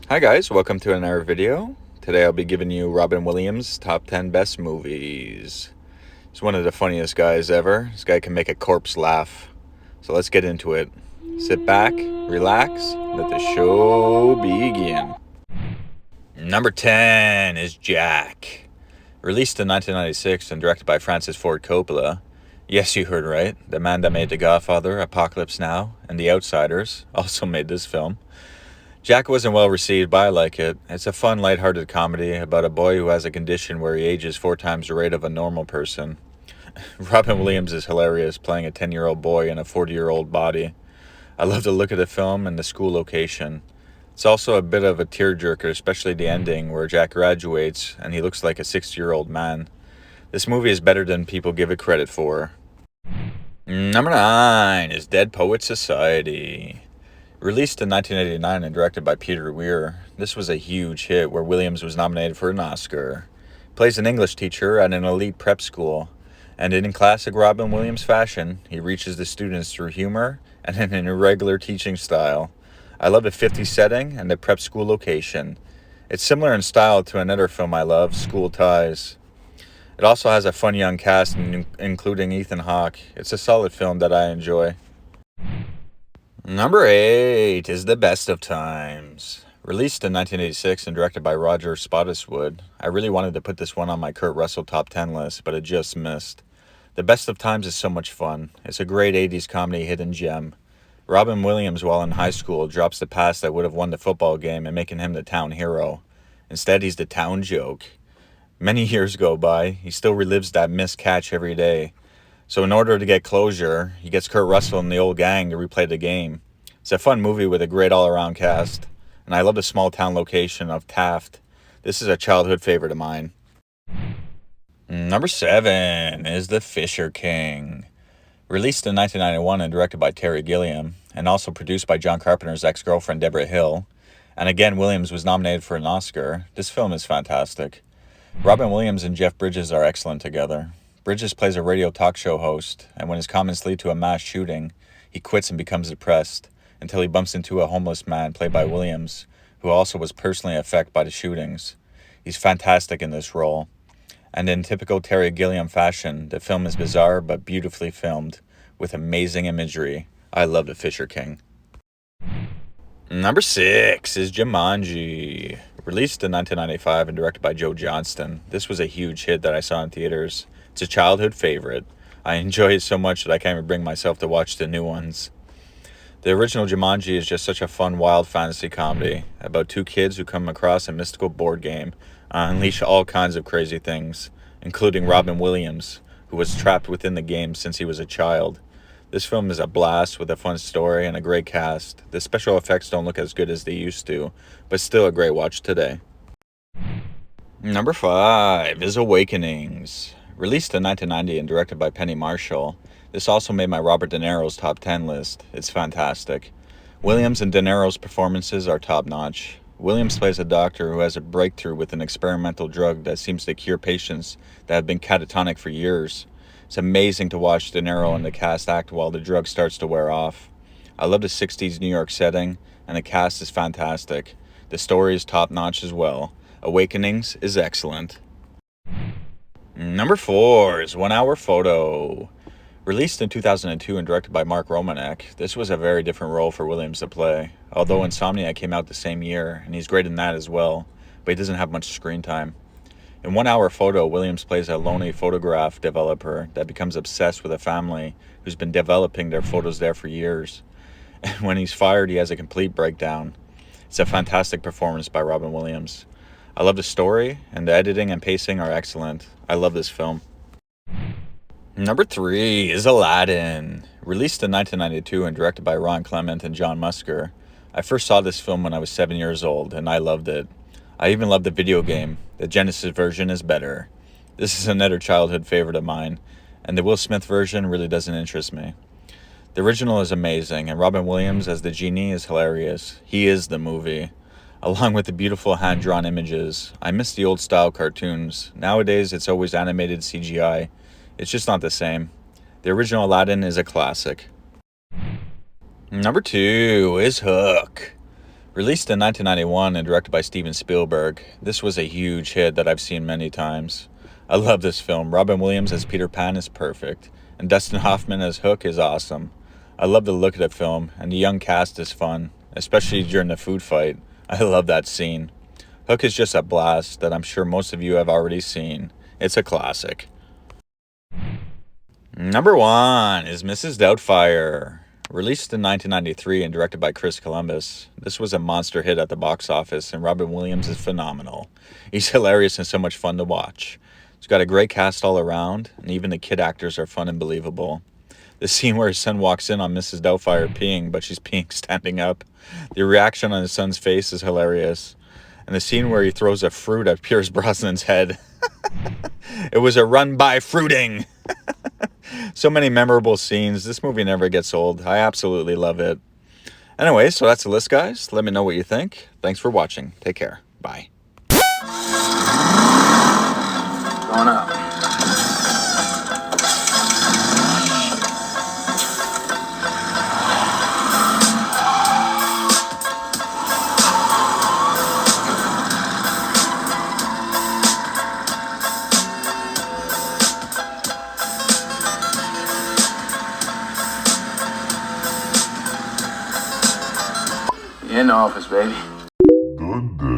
Hi guys, welcome to another video. Today I'll be giving you Robin Williams' top 10 best movies. He's one of the funniest guys ever. This guy can make a corpse laugh. So let's get into it. Sit back, relax, let the show begin. Number 10 is Jack. Released in 1996 and directed by Francis Ford Coppola. Yes, you heard right. The man that made The Godfather, Apocalypse Now, and The Outsiders also made this film. Jack wasn't well received, but I like it. It's a fun, lighthearted comedy about a boy who has a condition where he ages 4 times the rate of a normal person. Robin Williams is hilarious, playing a 10-year-old boy in a 40-year-old body. I love the look of the film and the school location. It's also a bit of a tearjerker, especially the ending where Jack graduates and he looks like a 60-year-old man. This movie is better than people give it credit for. Number 9 is Dead Poets Society. Released in 1989 and directed by Peter Weir, this was a huge hit where Williams was nominated for an Oscar. He plays an English teacher at an elite prep school, and in classic Robin Williams fashion, he reaches the students through humor and an irregular teaching style. I love the 50s setting and the prep school location. It's similar in style to another film I love, School Ties. It also has a fun young cast, including Ethan Hawke. It's a solid film that I enjoy. Number 8 is The Best of Times. Released in 1986 and directed by Roger Spottiswoode, I really wanted to put this one on my Kurt Russell top 10 list, but it just missed. The Best of Times is so much fun. It's a great 80s comedy hidden gem. Robin Williams, while in high school, drops the pass that would have won the football game and making him the town hero. Instead, he's the town joke. Many years go by, he still relives that missed catch every day. So in order to get closure, he gets Kurt Russell and the old gang to replay the game. It's a fun movie with a great all-around cast, and I love the small-town location of Taft. This is a childhood favorite of mine. Number 7 is The Fisher King. Released in 1991 and directed by Terry Gilliam, and also produced by John Carpenter's ex-girlfriend Deborah Hill, and again Williams was nominated for an Oscar, this film is fantastic. Robin Williams and Jeff Bridges are excellent together. Bridges plays a radio talk show host, and when his comments lead to a mass shooting, he quits and becomes depressed, until he bumps into a homeless man played by Williams, who also was personally affected by the shootings. He's fantastic in this role. And in typical Terry Gilliam fashion, the film is bizarre but beautifully filmed, with amazing imagery. I love The Fisher King. Number 6 is Jumanji. Released in 1995 and directed by Joe Johnston, this was a huge hit that I saw in theaters. It's a childhood favorite. I enjoy it so much that I can't even bring myself to watch the new ones. The original Jumanji is just such a fun, wild fantasy comedy about 2 kids who come across a mystical board game and unleash all kinds of crazy things, including Robin Williams, who was trapped within the game since he was a child. This film is a blast with a fun story and a great cast. The special effects don't look as good as they used to, but still a great watch today. Number 5 is Awakenings. Released in 1990 and directed by Penny Marshall, this also made my Robert De Niro's top 10 list. It's fantastic. Williams and De Niro's performances are top-notch. Williams plays a doctor who has a breakthrough with an experimental drug that seems to cure patients that have been catatonic for years. It's amazing to watch De Niro and the cast act while the drug starts to wear off. I love the 60s New York setting, and the cast is fantastic. The story is top-notch as well. Awakenings is excellent. Number 4 is 1 Hour Photo. Released in 2002 and directed by Mark Romanek, this was a very different role for Williams to play. Although Insomnia came out the same year, and he's great in that as well, but he doesn't have much screen time. In 1 Hour Photo, Williams plays a lonely photograph developer that becomes obsessed with a family who's been developing their photos there for years. And when he's fired, he has a complete breakdown. It's a fantastic performance by Robin Williams. I love the story, and the editing and pacing are excellent. I love this film. Number 3 is Aladdin. Released in 1992 and directed by Ron Clement and John Musker. I first saw this film when I was 7 years old, and I loved it. I even loved the video game. The Genesis version is better. This is another childhood favorite of mine, and the Will Smith version really doesn't interest me. The original is amazing, and Robin Williams as the genie is hilarious. He is the movie. Along with the beautiful hand-drawn images. I miss the old-style cartoons. Nowadays, it's always animated CGI. It's just not the same. The original Aladdin is a classic. Number 2 is Hook. Released in 1991 and directed by Steven Spielberg, this was a huge hit that I've seen many times. I love this film. Robin Williams as Peter Pan is perfect, and Dustin Hoffman as Hook is awesome. I love the look of the film, and the young cast is fun, especially during the food fight. I love that scene. Hook is just a blast that I'm sure most of you have already seen. It's a classic. Number 1 is Mrs. Doubtfire. Released in 1993 and directed by Chris Columbus, this was a monster hit at the box office, and Robin Williams is phenomenal. He's hilarious and so much fun to watch. It's got a great cast all around, and even the kid actors are fun and believable. The scene where his son walks in on Mrs. Doubtfire peeing, but she's peeing standing up. The reaction on his son's face is hilarious. And the scene where he throws a fruit at Pierce Brosnan's head. It was a run by fruiting. So many memorable scenes. This movie never gets old. I absolutely love it. Anyway, so that's the list, guys. Let me know what you think. Thanks for watching. Take care. Bye. Going up. In the office, baby. Good day.